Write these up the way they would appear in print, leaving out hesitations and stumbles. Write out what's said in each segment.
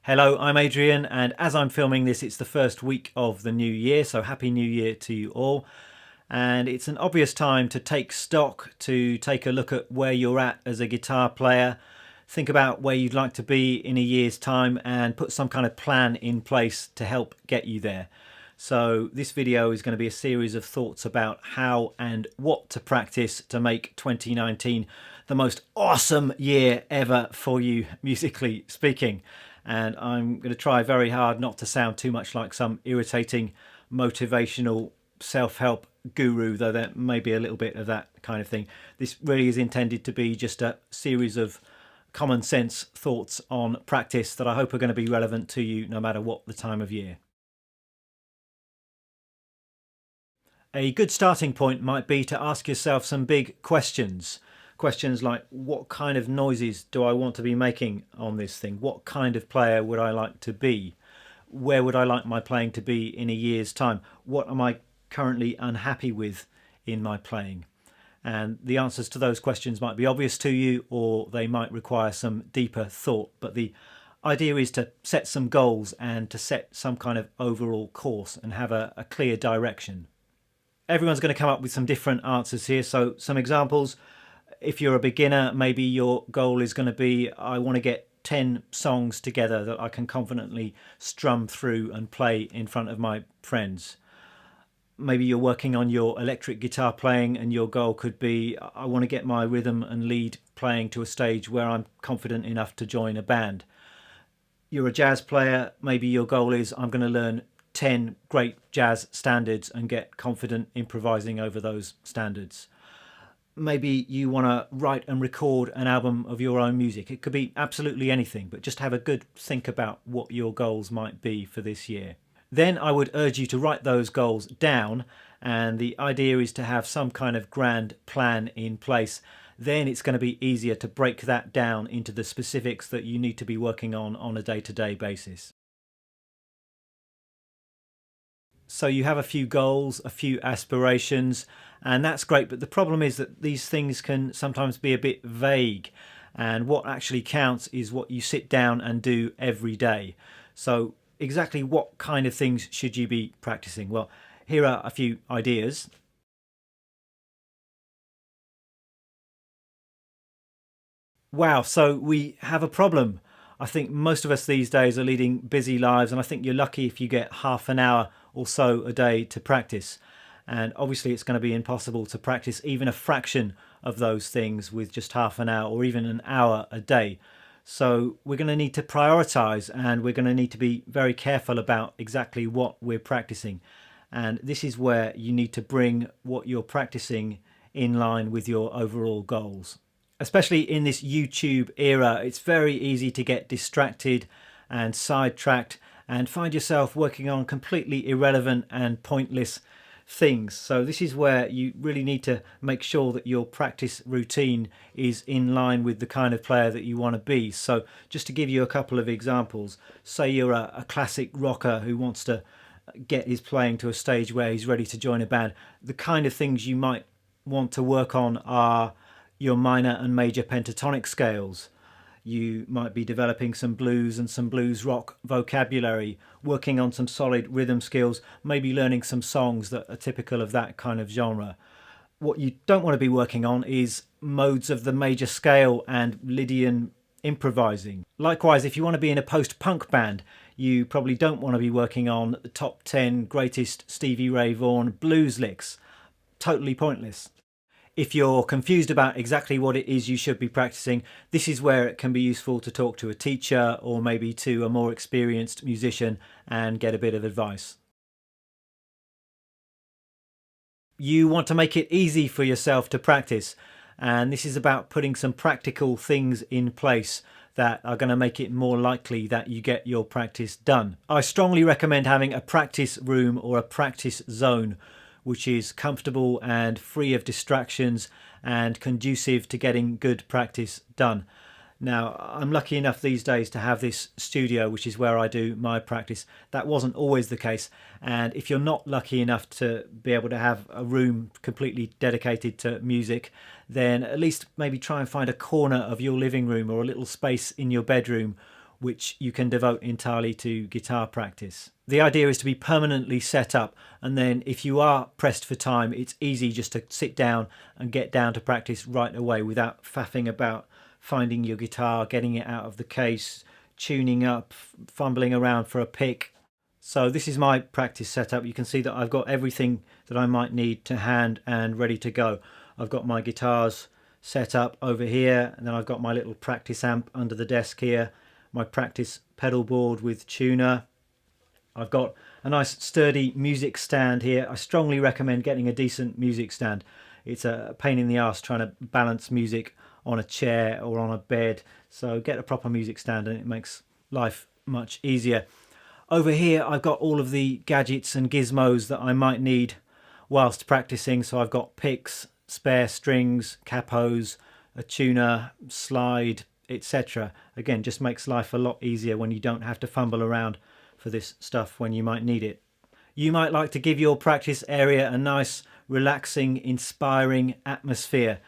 Hello, I'm Adrian, and as I'm filming this, it's the first week of the new year, so Happy New Year to you all. And it's an obvious time to take stock, to take a look at where you're at as a guitar player, think about where you'd like to be in a year's time, and put some kind of plan in place to help get you there. So this video is going to be a series of thoughts about how and what to practice to make 2019 the most awesome year ever for you, musically speaking. And I'm going to try very hard not to sound too much like some irritating motivational self-help guru, though there may be a little bit of that kind of thing. This really is intended to be just a series of common sense thoughts on practice that I hope are going to be relevant to you no matter what the time of year. A good starting point might be to ask yourself some big questions. Questions like, what kind of noises do I want to be making on this thing? What kind of player would I like to be? Where would I like my playing to be in a year's time? What am I currently unhappy with in my playing? And the answers to those questions might be obvious to you, or they might require some deeper thought. But the idea is to set some goals and to set some kind of overall course and have a clear direction. Everyone's going to come up with some different answers here. So some examples: if you're a beginner, maybe your goal is going to be, I want to get 10 songs together that I can confidently strum through and play in front of my friends. Maybe you're working on your electric guitar playing and your goal could be, I want to get my rhythm and lead playing to a stage where I'm confident enough to join a band. You're a jazz player, maybe your goal is, I'm going to learn 10 great jazz standards and get confident improvising over those standards. Maybe you want to write and record an album of your own music. It could be absolutely anything, but just have a good think about what your goals might be for this year. Then I would urge you to write those goals down, and the idea is to have some kind of grand plan in place. Then it's going to be easier to break that down into the specifics that you need to be working on a day-to-day basis. So you have a few goals, a few aspirations, and that's great, but the problem is that these things can sometimes be a bit vague, and what actually counts is what you sit down and do every day. So exactly what kind of things should you be practicing? Well, here are a few ideas. Wow, so we have a problem. I think most of us these days are leading busy lives, and I think you're lucky if you get half an hour or so a day to practice. And obviously it's going to be impossible to practice even a fraction of those things with just half an hour or even an hour a day. So we're going to need to prioritize, and we're going to need to be very careful about exactly what we're practicing. And this is where you need to bring what you're practicing in line with your overall goals. Especially in this YouTube era, it's very easy to get distracted and sidetracked and find yourself working on completely irrelevant and pointless things. So this is where you really need to make sure that your practice routine is in line with the kind of player that you want to be. So just to give you a couple of examples, say you're a classic rocker who wants to get his playing to a stage where he's ready to join a band. The kind of things you might want to work on are your minor and major pentatonic scales. You might be developing some blues and some blues rock vocabulary, working on some solid rhythm skills, maybe learning some songs that are typical of that kind of genre. What you don't want to be working on is modes of the major scale and Lydian improvising. Likewise, if you want to be in a post-punk band, you probably don't want to be working on the top 10 greatest Stevie Ray Vaughan blues licks. Totally pointless. If you're confused about exactly what it is you should be practicing, this is where it can be useful to talk to a teacher or maybe to a more experienced musician and get a bit of advice. You want to make it easy for yourself to practice, and this is about putting some practical things in place that are going to make it more likely that you get your practice done. I strongly recommend having a practice room or a practice zone which is comfortable and free of distractions and conducive to getting good practice done. Now, I'm lucky enough these days to have this studio, which is where I do my practice. That wasn't always the case. And if you're not lucky enough to be able to have a room completely dedicated to music, then at least maybe try and find a corner of your living room or a little space in your bedroom which you can devote entirely to guitar practice. The idea is to be permanently set up, and then if you are pressed for time, it's easy just to sit down and get down to practice right away without faffing about finding your guitar, getting it out of the case, tuning up, fumbling around for a pick. So this is my practice setup. You can see that I've got everything that I might need to hand and ready to go. I've got my guitars set up over here, and then I've got my little practice amp under the desk here, my practice pedal board with tuner. I've got a nice sturdy music stand here. I strongly recommend getting a decent music stand. It's a pain in the arse trying to balance music on a chair or on a bed. So get a proper music stand and it makes life much easier. Over here I've got all of the gadgets and gizmos that I might need whilst practicing. So I've got picks, spare strings, capos, a tuner, slide, etc. Again, just makes life a lot easier when you don't have to fumble around for this stuff when you might need it. You might like to give your practice area a nice, relaxing, inspiring atmosphere.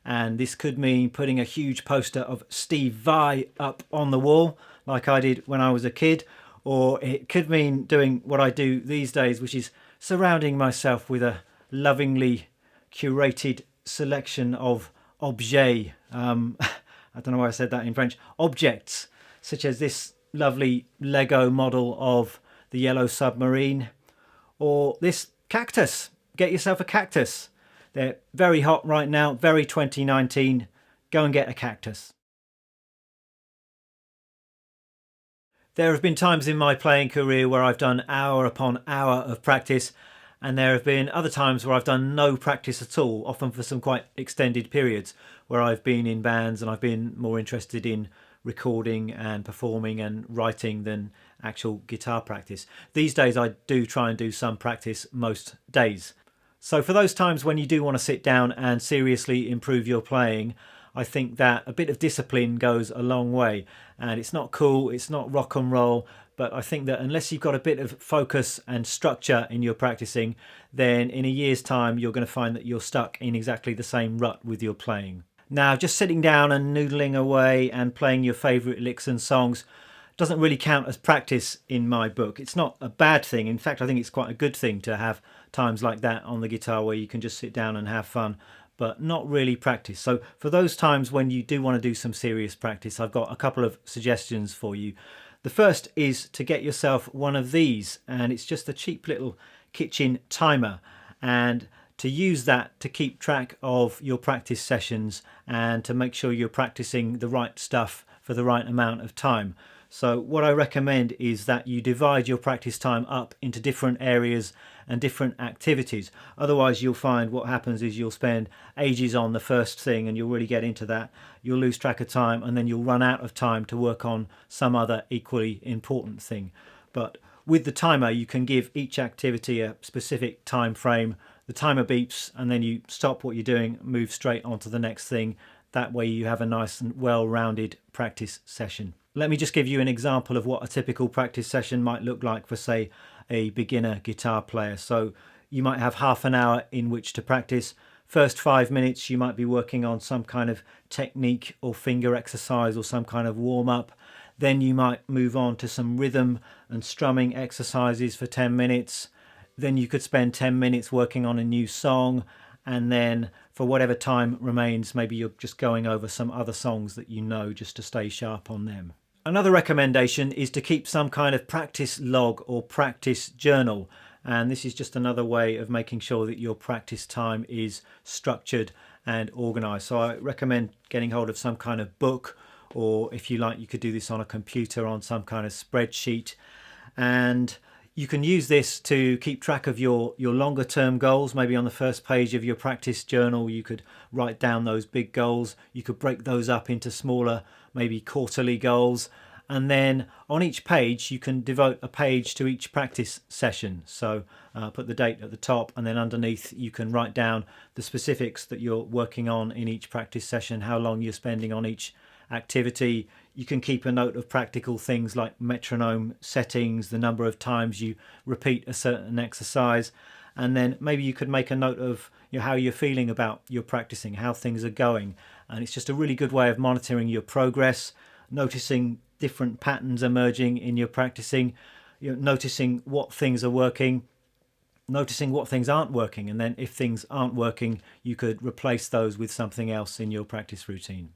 And this could mean putting a huge poster of Steve Vai up on the wall, like I did when I was a kid. Or it could mean doing what I do these days, which is surrounding myself with a lovingly curated selection of objets. I don't know why I said that in French. Objects, such as this lovely Lego model of the Yellow Submarine, or this cactus. Get yourself a cactus. They're very hot right now, very 2019. Go and get a cactus. There have been times in my playing career where I've done hour upon hour of practice, and there have been other times where I've done no practice at all, often for some quite extended periods, where I've been in bands and I've been more interested in recording and performing and writing than actual guitar practice. These days I do try and do some practice most days. So for those times when you do want to sit down and seriously improve your playing, I think that a bit of discipline goes a long way. And it's not cool, it's not rock and roll, but I think that unless you've got a bit of focus and structure in your practicing, then in a year's time you're going to find that you're stuck in exactly the same rut with your playing. Now, just sitting down and noodling away and playing your favourite licks and songs doesn't really count as practice in my book. It's not a bad thing. In fact, I think it's quite a good thing to have times like that on the guitar where you can just sit down and have fun, but not really practice. So for those times when you do want to do some serious practice, I've got a couple of suggestions for you. The first is to get yourself one of these, and it's just a cheap little kitchen timer, and to use that to keep track of your practice sessions and to make sure you're practicing the right stuff for the right amount of time. So what I recommend is that you divide your practice time up into different areas and different activities. Otherwise you'll find what happens is you'll spend ages on the first thing and you'll really get into that. You'll lose track of time and then you'll run out of time to work on some other equally important thing. But with the timer you can give each activity a specific time frame. The timer beeps and then you stop what you're doing, move straight on to the next thing. That way you have a nice and well-rounded practice session. Let me just give you an example of what a typical practice session might look like for, say, a beginner guitar player. So you might have half an hour in which to practice. First 5 minutes you might be working on some kind of technique or finger exercise or some kind of warm-up. Then you might move on to some rhythm and strumming exercises for 10 minutes. Then you could spend 10 minutes working on a new song, and then for whatever time remains, maybe you're just going over some other songs that you know just to stay sharp on them. Another recommendation is to keep some kind of practice log or practice journal, and this is just another way of making sure that your practice time is structured and organised. So I recommend getting hold of some kind of book, or if you like you could do this on a computer on some kind of spreadsheet, and you can use this to keep track of your longer term goals. Maybe on the first page of your practice journal you could write down those big goals. You could break those up into smaller, maybe quarterly goals, and then on each page you can devote a page to each practice session. So put the date at the top, and then underneath you can write down the specifics that you're working on in each practice session, how long you're spending on each activity. You can keep a note of practical things like metronome settings, the number of times you repeat a certain exercise, and then maybe you could make a note of how you're feeling about your practicing, how things are going. And it's just a really good way of monitoring your progress, noticing different patterns emerging in your practicing, you're noticing what things are working, noticing what things aren't working, and then if things aren't working, you could replace those with something else in your practice routine.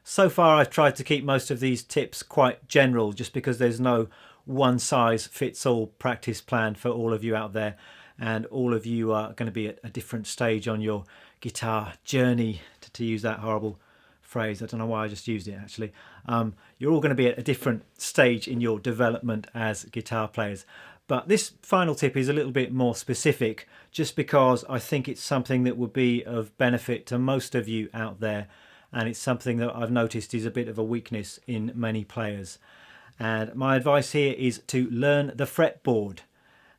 So far I've tried to keep most of these tips quite general, just because there's no one size fits all practice plan for all of you out there, and all of you are going to be at a different stage on your guitar journey, to use that horrible phrase. I don't know why I just used it actually. You're all going to be at a different stage in your development as guitar players. But this final tip is a little bit more specific, just because I think it's something that would be of benefit to most of you out there, and it's something that I've noticed is a bit of a weakness in many players. And my advice here is to learn the fretboard.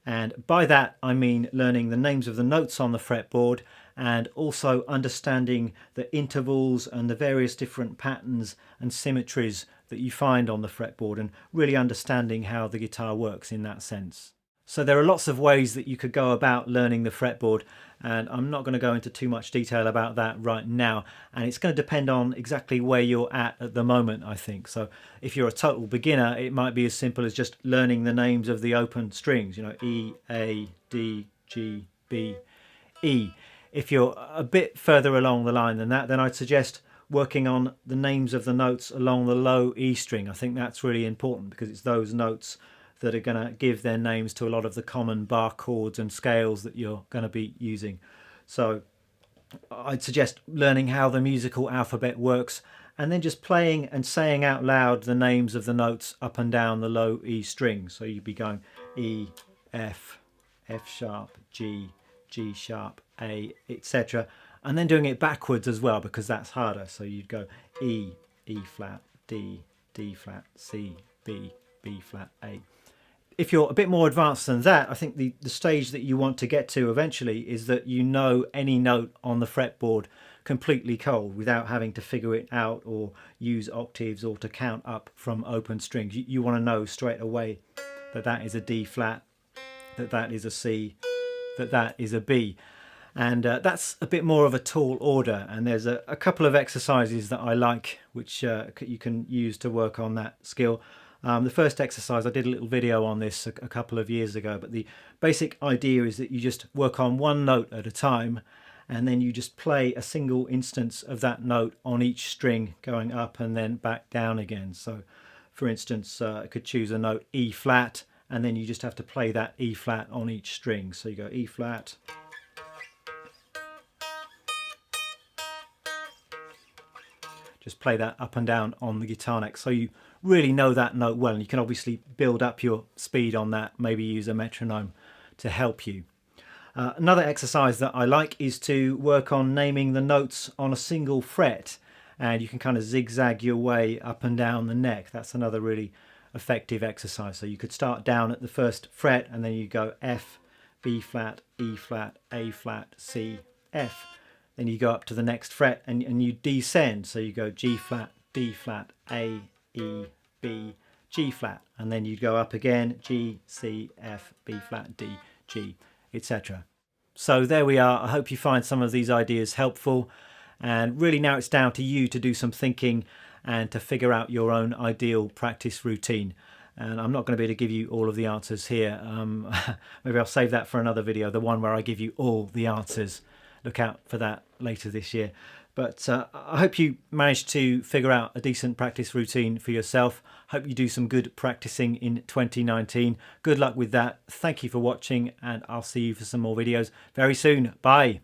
And by that I mean learning the names of the notes on the fretboard, and also understanding the intervals and the various different patterns and symmetries that you find on the fretboard, and really understanding how the guitar works in that sense. So there are lots of ways that you could go about learning the fretboard, and I'm not going to go into too much detail about that right now, and it's going to depend on exactly where you're at the moment, I think. So if you're a total beginner, it might be as simple as just learning the names of the open strings, you know, E, A, D, G, B, E. If you're a bit further along the line than that, then I'd suggest working on the names of the notes along the low E string. I think that's really important, because it's those notes that are going to give their names to a lot of the common bar chords and scales that you're going to be using. So I'd suggest learning how the musical alphabet works, and then just playing and saying out loud the names of the notes up and down the low E string. So you'd be going E, F, F sharp, G, G sharp, A, etc. And then doing it backwards as well, because that's harder. So you'd go E, E flat, D, D flat, C, B, B flat, A. If you're a bit more advanced than that, I think the stage that you want to get to eventually is that you know any note on the fretboard completely cold, without having to figure it out or use octaves or to count up from open strings. You want to know straight away that that is a D flat, that that is a C, that that is a B. And that's a bit more of a tall order, and there's a couple of exercises that I like, which you can use to work on that skill. The first exercise, I did a little video on this a couple of years ago, but the basic idea is that you just work on one note at a time, and then you just play a single instance of that note on each string, going up and then back down again. So for instance, I could choose a note E flat, and then you just have to play that E flat on each string. So you go E flat, just play that up and down on the guitar neck, so you really know that note well, and you can obviously build up your speed on that, maybe use a metronome to help you. Another exercise that I like is to work on naming the notes on a single fret, and you can kind of zigzag your way up and down the neck. That's another really effective exercise. So you could start down at the first fret, and then you go F, B flat, E flat, A flat, C, F. Then you go up to the next fret, and you descend. So you go G flat, D flat, A, E, B, G flat. And then you'd go up again, G, C, F, B flat, D, G, etc. So there we are. I hope you find some of these ideas helpful. And really now it's down to you to do some thinking and to figure out your own ideal practice routine. And I'm not going to be able to give you all of the answers here. Maybe I'll save that for another video, the one where I give you all the answers. Look out for that later this year. But I hope you managed to figure out a decent practice routine for yourself. Hope you do some good practicing in 2019. Good luck with that. Thank you for watching, and I'll see you for some more videos very soon. Bye.